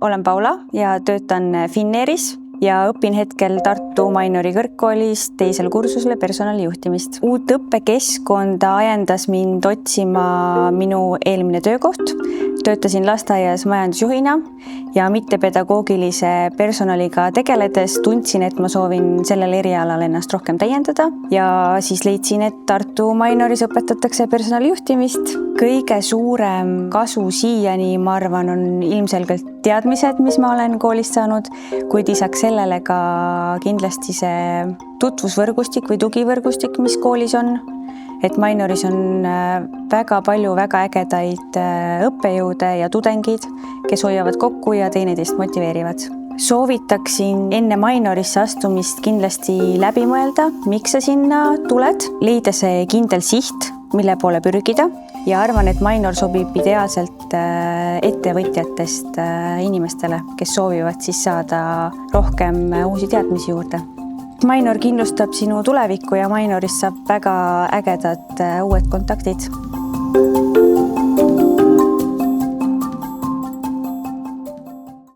olen Paula ja töötan Finnairis ja õpin hetkel Tartu Mainori kõrgkoolis teisel kursusel personalijuhtimist. Uut õppekeskkonda ajendas mind otsima minu eelmine töökoht. Töötasin lasteaias majandusjuhina ja mittepedagoogilise personaliga tegeledes tundsin, et ma soovin sellel erialal ennast rohkem täiendada ja siis leidsin, et Tartu Mainoris õpetatakse personalijuhtimist. Kõige suurem kasu siiani, ma arvan, on ilmselgelt teadmised, mis ma olen koolist saanud, kuid lisaks sellele ka kindlasti see tutvusvõrgustik või tugivõrgustik, mis koolis on. Et Mainoris on väga palju väga ägedaid õppejõude ja tudengid, kes hoiavad kokku ja teineteist motiveerivad. Soovitaksin enne Mainorisse astumist kindlasti läbi mõelda, miks sa sinna tuled, leida see kindel siht, mille poole pürgida ja arvan, et Mainor sobib ideaalselt ettevõtjatest inimestele, kes soovivad siis saada rohkem uusi teadmisi juurde. Mainor kindlustab sinu tulevikku ja Mainorist saab väga ägedad uued kontaktid.